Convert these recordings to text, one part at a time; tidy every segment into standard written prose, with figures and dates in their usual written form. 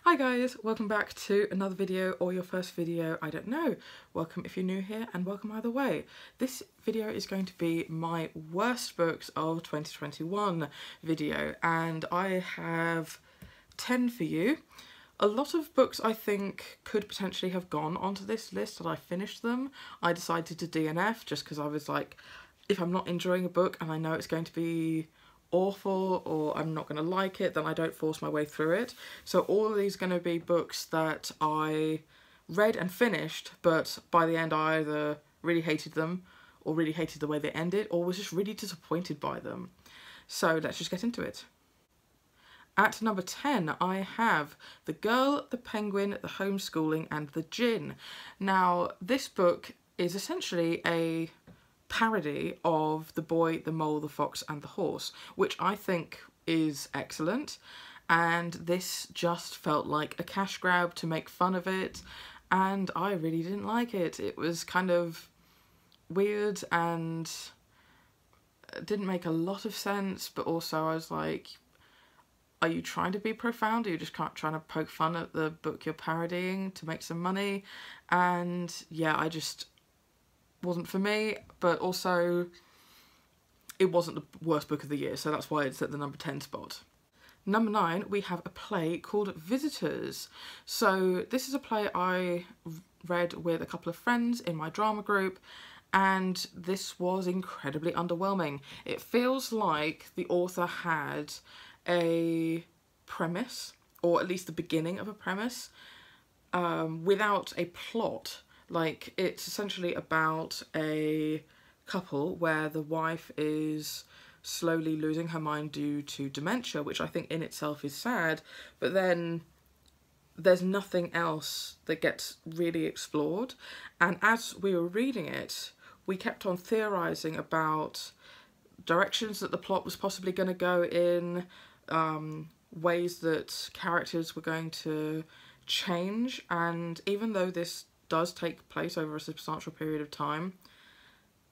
Hi guys, welcome back to another video, or your first video, I don't know. Welcome if you're new here, and welcome either way. This video is going to be my worst books of 2021 video, and I have 10 for you. A lot of books I think could potentially have gone onto this list had I finished them. I decided to DNF just because I was like, if I'm not enjoying a book and I know it's going to be awful or I'm not going to like it, then I don't force my way through it. So all of these are going to be books that I read and finished, but by the end I either really hated them or really hated the way they ended or was just really disappointed by them. So let's just get into it. At number 10 I have The Girl, the Penguin, the Homeschooling and the Djinn. Now this book is essentially a parody of The Boy, the Mole, the Fox and the Horse, which I think is excellent, and this just felt like a cash grab to make fun of it, and I really didn't like it. It was kind of weird and didn't make a lot of sense, but also I was like, are you trying to be profound? Or are you just trying to poke fun at the book you're parodying to make some money? And yeah, I just wasn't for me, but also it wasn't the worst book of the year, so that's why it's at the number 10 spot. Number 9 we have a play called Visitors. So this is a play I read with a couple of friends in my drama group, and this was incredibly underwhelming. It feels like the author had a premise, or at least the beginning of a premise, without a plot. Like, it's essentially about a couple where the wife is slowly losing her mind due to dementia, which I think in itself is sad, but then there's nothing else that gets really explored. And as we were reading it, we kept on theorising about directions that the plot was possibly going to go in, ways that characters were going to change, and even though this does take place over a substantial period of time,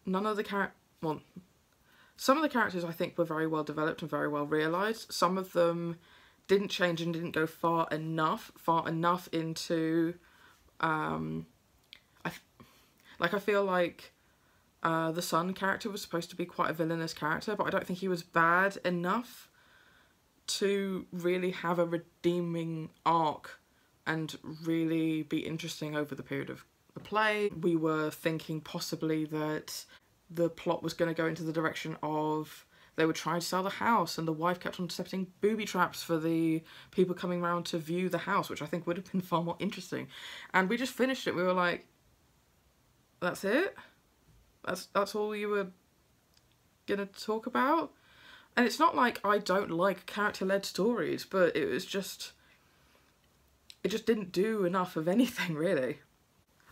none of the some of the characters I think were very well developed and very well realised. Some of them didn't change and didn't go far enough into I feel like the son character was supposed to be quite a villainous character, but I don't think he was bad enough to really have a redeeming arc and really be interesting over the period of the play. We were thinking possibly that the plot was going to go into the direction of they were trying to sell the house and the wife kept on setting booby traps for the people coming around to view the house, which I think would have been far more interesting. And we just finished it. We were like, that's it? That's all you were gonna talk about? And it's not like I don't like character-led stories, but it just didn't do enough of anything, really.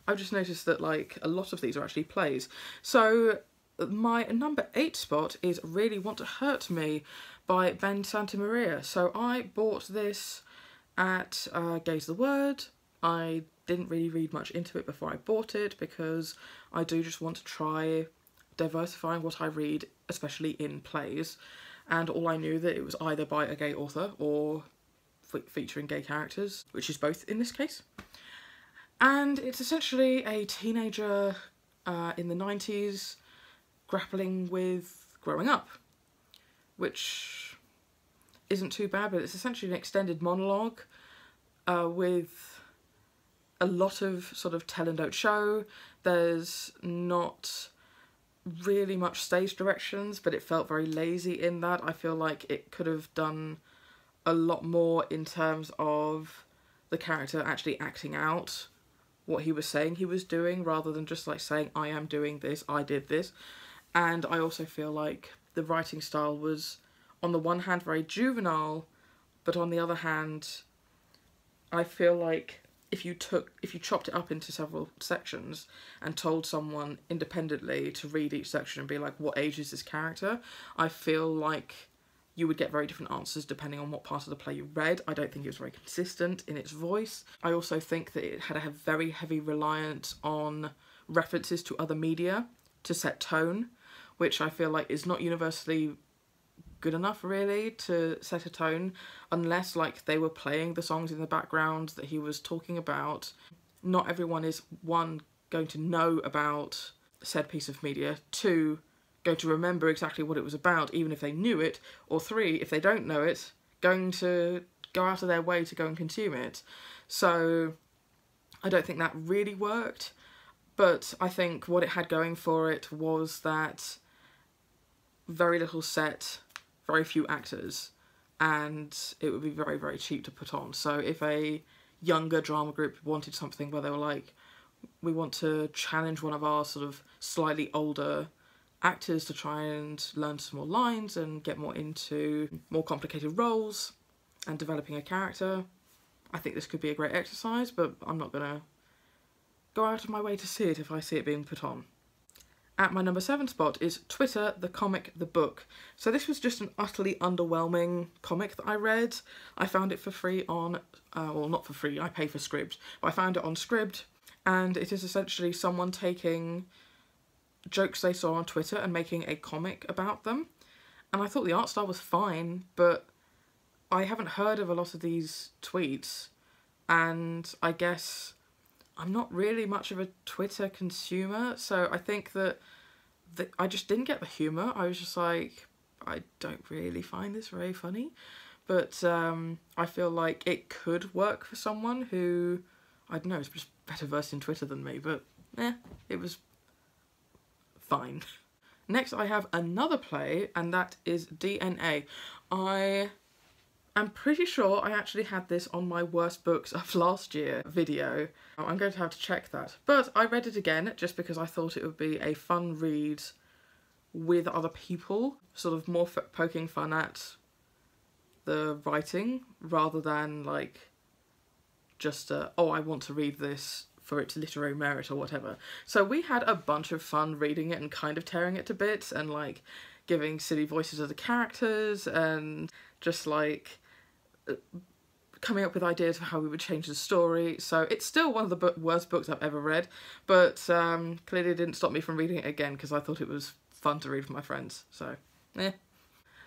I've just noticed that like a lot of these are actually plays. So my number 8 spot is Really Want to Hurt Me by Ben Santamaria. So I bought this at Gaze the Word. I didn't really read much into it before I bought it because I do just want to try diversifying what I read, especially in plays. And all I knew that it was either by a gay author or featuring gay characters, which is both in this case. And it's essentially a teenager in the 90s grappling with growing up, which isn't too bad, but it's essentially an extended monologue with a lot of sort of tell and don't show. There's not really much stage directions, but it felt very lazy in that. I feel like it could have done a lot more in terms of the character actually acting out what he was saying he was doing, rather than just like saying, I am doing this, I did this. And I also feel like the writing style was on the one hand very juvenile, but on the other hand I feel like if you chopped it up into several sections and told someone independently to read each section and be like, what age is this character? I feel like you would get very different answers depending on what part of the play you read. I don't think it was very consistent in its voice. I also think that it had a very heavy reliance on references to other media to set tone, which I feel like is not universally good enough really to set a tone, unless like they were playing the songs in the background that he was talking about. Not everyone is, one, going to know about said piece of media, two, going to remember exactly what it was about even if they knew it, or three, if they don't know it, going to go out of their way to go and consume it. So I don't think that really worked, but I think what it had going for it was that very little set, very few actors, and it would be very, very cheap to put on. So if a younger drama group wanted something where they were like, we want to challenge one of our sort of slightly older actors to try and learn some more lines and get more into more complicated roles and developing a character, I think this could be a great exercise, but I'm not gonna go out of my way to see it if I see it being put on. At my number 7 spot is Twitter, the Comic, the Book. So this was just an utterly underwhelming comic that I read. I found it for free on, well, not for free, I pay for Scribd, but I found it on Scribd, and it is essentially someone taking jokes they saw on Twitter and making a comic about them. And I thought the art style was fine, but I haven't heard of a lot of these tweets, and I guess I'm not really much of a Twitter consumer, so I think that I just didn't get the humour. I was just like, I don't really find this very funny, but I feel like it could work for someone who, I don't know, is just better versed in Twitter than me, but it was fine. Next I have another play, and that is DNA. I'm pretty sure I actually had this on my worst books of last year video. I'm going to have to check that. But I read it again just because I thought it would be a fun read with other people, sort of more poking fun at the writing rather than like just oh, I want to read this for its literary merit or whatever. So we had a bunch of fun reading it and kind of tearing it to bits and like giving silly voices of the characters and just like coming up with ideas for how we would change the story. So it's still one of the worst books I've ever read, but clearly didn't stop me from reading it again because I thought it was fun to read with my friends. So The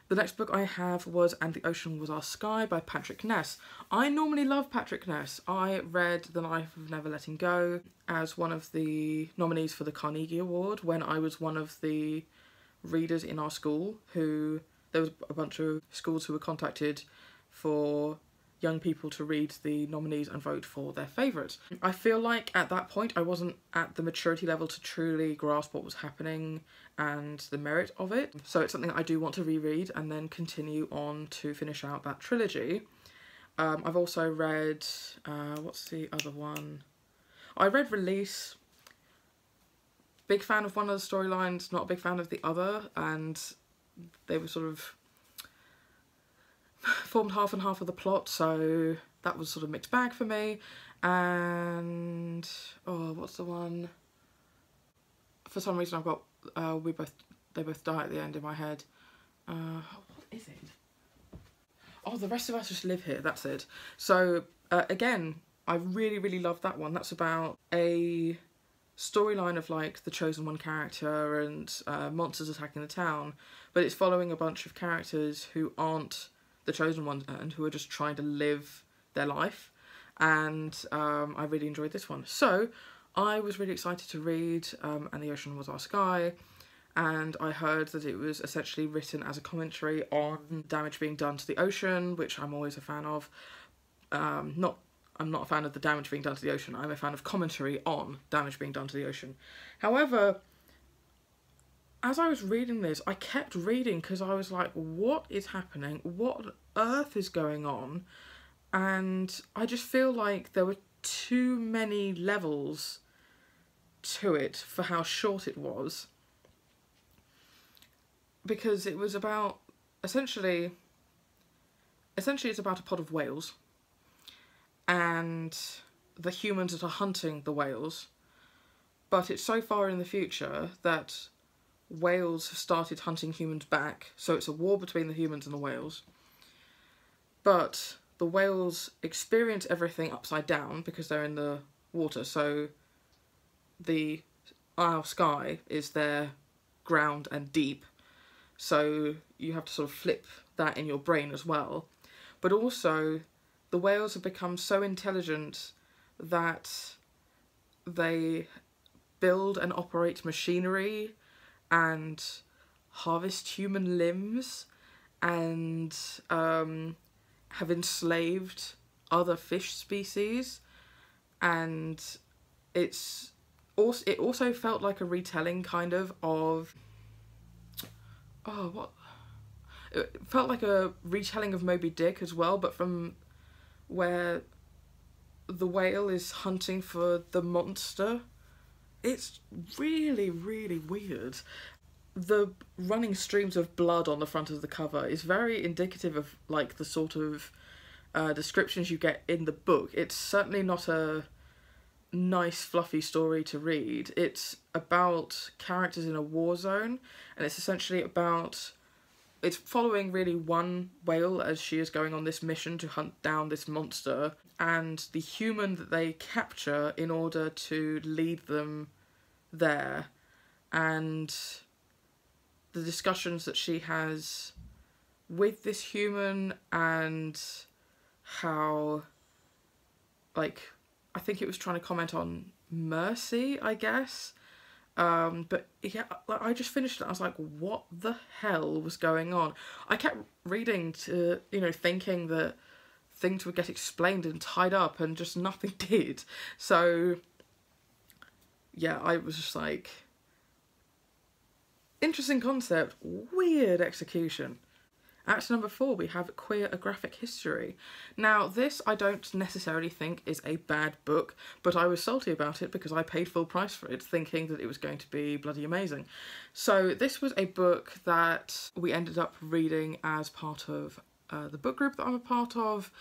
next book I have was And the Ocean Was Our Sky by Patrick Ness. I normally love Patrick Ness. I read The Life of Never Letting Go as one of the nominees for the Carnegie Award when I was one of the readers in our school there was a bunch of schools who were contacted for young people to read the nominees and vote for their favourites. I feel like at that point I wasn't at the maturity level to truly grasp what was happening and the merit of it. So it's something I do want to reread and then continue on to finish out that trilogy. I've also read, what's the other one? I read Release. Big fan of one of the storylines, not a big fan of the other, and they were sort of formed half and half of the plot, so that was sort of mixed bag for me. And oh, what's the one? For some reason I've got they both die at the end in my head. What is it? Oh, The Rest of Us Just Live Here, that's it. So again, I really loved that one. That's about a storyline of like the chosen one character and monsters attacking the town, but it's following a bunch of characters who aren't the chosen ones and who are just trying to live their life, and I really enjoyed this one. So I was really excited to read And the Ocean Was Our Sky, and I heard that it was essentially written as a commentary on damage being done to the ocean, which I'm always a fan of. I'm not a fan of the damage being done to the ocean, I'm a fan of commentary on damage being done to the ocean. However, as I was reading this, I kept reading because I was like, what is happening? What on earth is going on? And I just feel like there were too many levels to it for how short it was. Because it was about, essentially it's about a pod of whales and the humans that are hunting the whales, but it's so far in the future that whales have started hunting humans back, so it's a war between the humans and the whales. But the whales experience everything upside down because they're in the water, so the Isle Sky is their ground and deep. so you have to sort of flip that in your brain as well. But also, the whales have become so intelligent that they build and operate machinery and harvest human limbs and have enslaved other fish species, and it also felt like a retelling kind of it felt like a retelling of Moby Dick as well, but from where the whale is hunting for the monster. It's really, really weird. The running streams of blood on the front of the cover is very indicative of like the sort of descriptions you get in the book. It's certainly not a nice fluffy story to read. It's about characters in a war zone, and it's essentially about, it's following really one whale as she is going on this mission to hunt down this monster, and the human that they capture in order to lead them there, and the discussions that she has with this human, and how, like, I think it was trying to comment on mercy, I guess. But yeah, I just finished it. I was like, what the hell was going on? I kept reading to, you know, thinking that things would get explained and tied up, and just nothing did. So yeah, I was just like, interesting concept, weird execution. At number 4, we have Queer A Graphic History. Now, this I don't necessarily think is a bad book, but I was salty about it because I paid full price for it, thinking that it was going to be bloody amazing. So this was a book that we ended up reading as part of the book group that I'm a part of,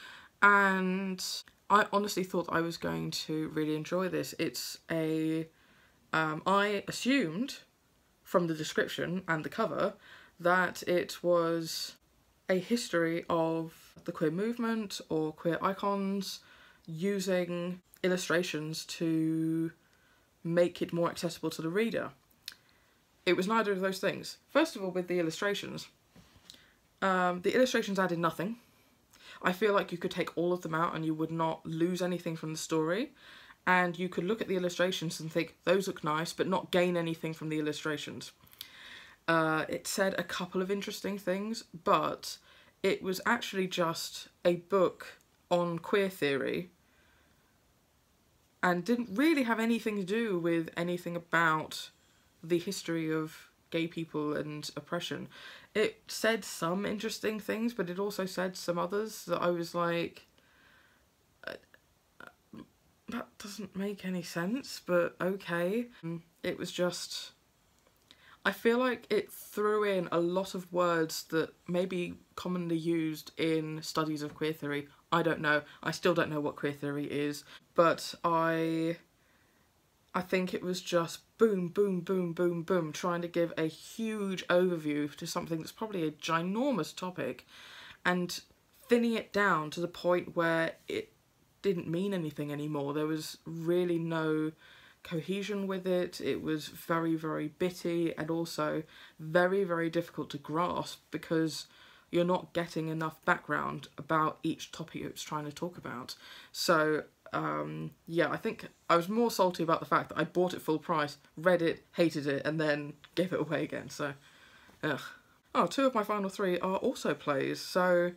and I honestly thought I was going to really enjoy this. It's a... I assumed from the description and the cover that it was a history of the queer movement or queer icons using illustrations to make it more accessible to the reader. It was neither of those things. First of all, with the illustrations added nothing. I feel like you could take all of them out and you would not lose anything from the story, and you could look at the illustrations and think, those look nice, but not gain anything from the illustrations. It said a couple of interesting things, but it was actually just a book on queer theory and didn't really have anything to do with anything about the history of gay people and oppression. It said some interesting things, but it also said some others that I was like, that doesn't make any sense, but okay. It was just... I feel like it threw in a lot of words that may be commonly used in studies of queer theory. I don't know. I still don't know what queer theory is, but I think it was just boom, boom, boom, boom, boom, trying to give a huge overview to something that's probably a ginormous topic and thinning it down to the point where it didn't mean anything anymore. There was really no cohesion with it. It was very, very bitty and also very, very difficult to grasp because you're not getting enough background about each topic it's trying to talk about. So yeah, I think I was more salty about the fact that I bought it full price, read it, hated it, and then gave it away again. So ugh. Oh, 2 of my final 3 are also plays, so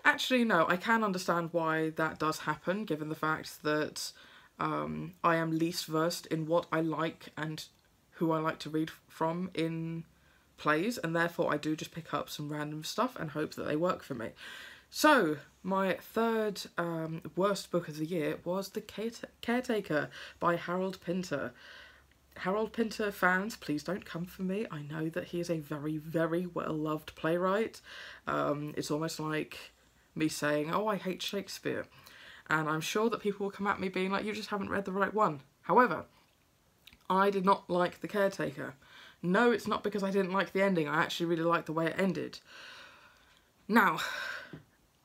actually no, I can understand why that does happen, given the fact that I am least versed in what I like and who I like to read from in plays, and therefore I do just pick up some random stuff and hope that they work for me. So, my third worst book of the year was The Caretaker by Harold Pinter. Harold Pinter fans, please don't come for me. I know that he is a very, very well-loved playwright. It's almost like me saying, oh, I hate Shakespeare. And I'm sure that people will come at me being like, you just haven't read the right one. However, I did not like The Caretaker. No, it's not because I didn't like the ending. I actually really liked the way it ended. Now,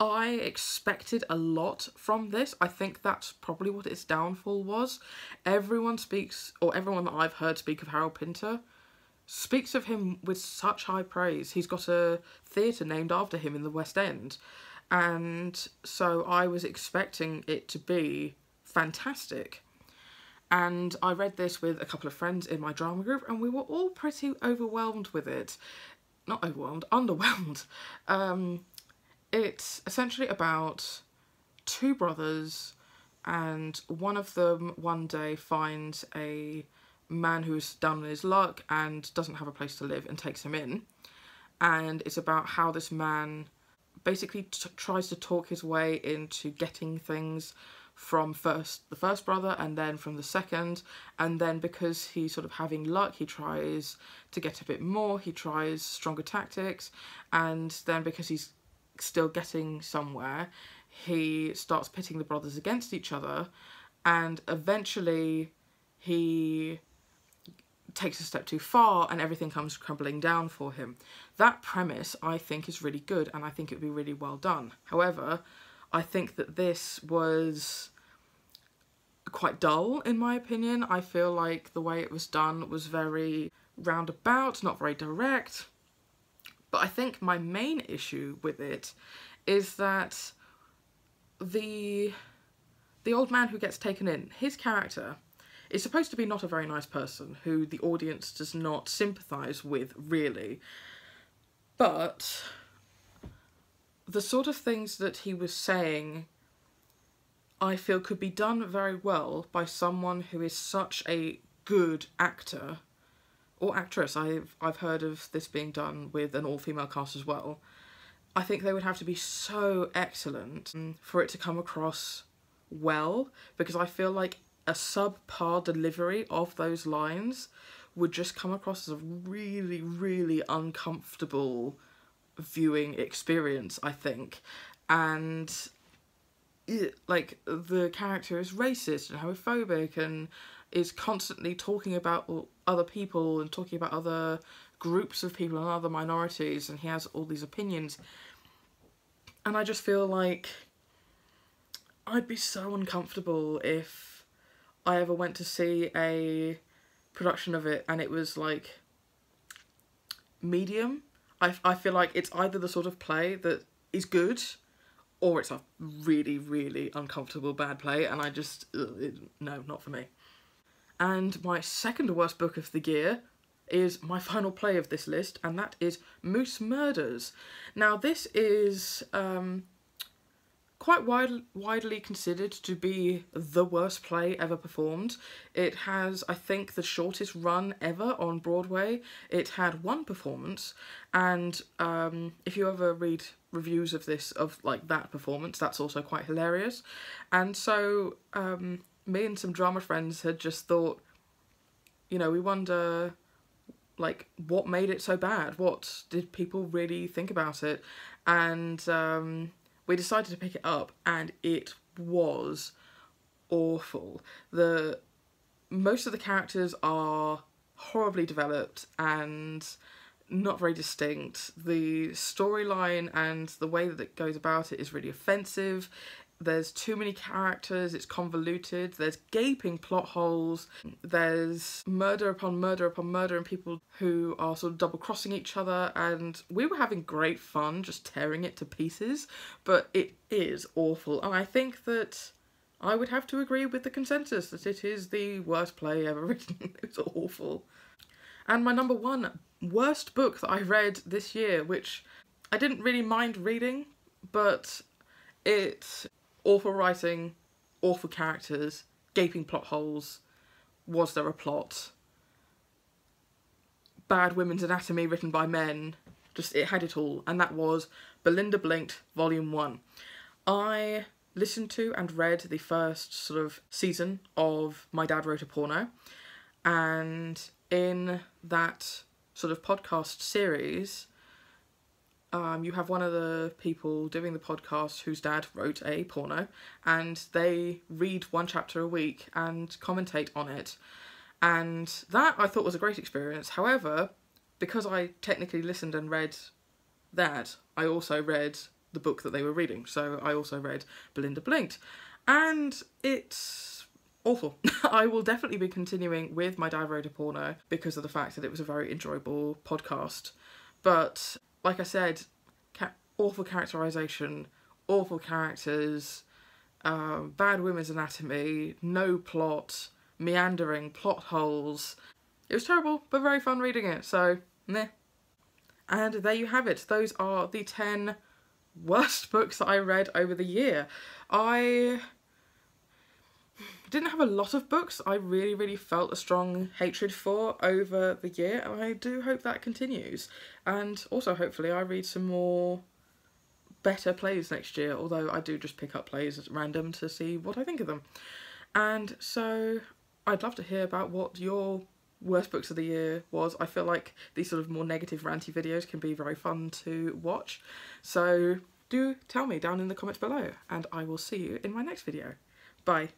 I expected a lot from this. I think that's probably what its downfall was. Everyone speaks, or everyone that I've heard speak of Harold Pinter speaks of him with such high praise. He's got a theatre named after him in the West End, and so I was expecting it to be fantastic. And I read this with a couple of friends in my drama group, and we were all pretty overwhelmed with it. Not overwhelmed, underwhelmed. It's essentially about two brothers, and one of them one day finds a man who's down on his luck and doesn't have a place to live and takes him in. And it's about how this man basically tries to talk his way into getting things from the first brother and then from the second, and then because he's sort of having luck, he tries to get a bit more, he tries stronger tactics, and then because he's still getting somewhere, he starts pitting the brothers against each other, and eventually he takes a step too far and everything comes crumbling down for him. That premise I think is really good, and I think it would be really well done. However, I think that this was quite dull in my opinion. I feel like the way it was done was very roundabout, not very direct. But I think my main issue with it is that the old man who gets taken in, his character is supposed to be not a very nice person who the audience does not sympathise with, really. But the sort of things that he was saying, I feel could be done very well by someone who is such a good actor or actress. I've heard of this being done with an all-female cast as well. I think they would have to be so excellent for it to come across well, because I feel like a subpar delivery of those lines would just come across as a really, really uncomfortable viewing experience, I think. And like, the character is racist and homophobic and is constantly talking about other people and talking about other groups of people and other minorities, and he has all these opinions. And I just feel like I'd be so uncomfortable if I ever went to see a production of it and it was like medium. I feel like it's either the sort of play that is good or it's a really, really uncomfortable bad play, and I just, no, not for me. And my second worst book of the year is my final play of this list, and that is Moose Murders. Now this is quite widely considered to be the worst play ever performed. It has, I think, the shortest run ever on Broadway. It had one performance, and if you ever read reviews of this, of like that performance, that's also quite hilarious. And so me and some drama friends had just thought, you know, we wonder, like, what made it so bad? What did people really think about it? And we decided to pick it up, and it was awful. Most of the characters are horribly developed and not very distinct. The storyline and the way that it goes about it is really offensive. There's too many characters, it's convoluted, there's gaping plot holes, there's murder upon murder upon murder and people who are sort of double-crossing each other, and we were having great fun just tearing it to pieces, but it is awful. And I think that I would have to agree with the consensus that it is the worst play ever written. It's awful. And my number one worst book that I read this year, which I didn't really mind reading, but it's awful writing, awful characters, gaping plot holes. Was there a plot? Bad women's anatomy written by men. Just, it had it all. And that was Belinda Blink, Volume 1. I listened to and read the first sort of season of My Dad Wrote a Porno. And in that sort of podcast series, you have one of the people doing the podcast whose dad wrote a porno, and they read one chapter a week and commentate on it. And that I thought was a great experience. However, because I technically listened and read that, I also read the book that they were reading. So I also read Belinda Blink. And it's awful. I will definitely be continuing with my Diary of Porno because of the fact that it was a very enjoyable podcast. But like I said, awful characterisation, awful characters, bad women's anatomy, no plot, meandering plot holes. It was terrible, but very fun reading it, so meh. And there you have it. Those are the 10 worst books that I read over the year. I didn't have a lot of books I really felt a strong hatred for over the year, and I do hope that continues. And also hopefully I read some more better plays next year, although I do just pick up plays at random to see what I think of them. And so I'd love to hear about what your worst books of the year was. I feel like these sort of more negative ranty videos can be very fun to watch, so do tell me down in the comments below, and I will see you in my next video. Bye.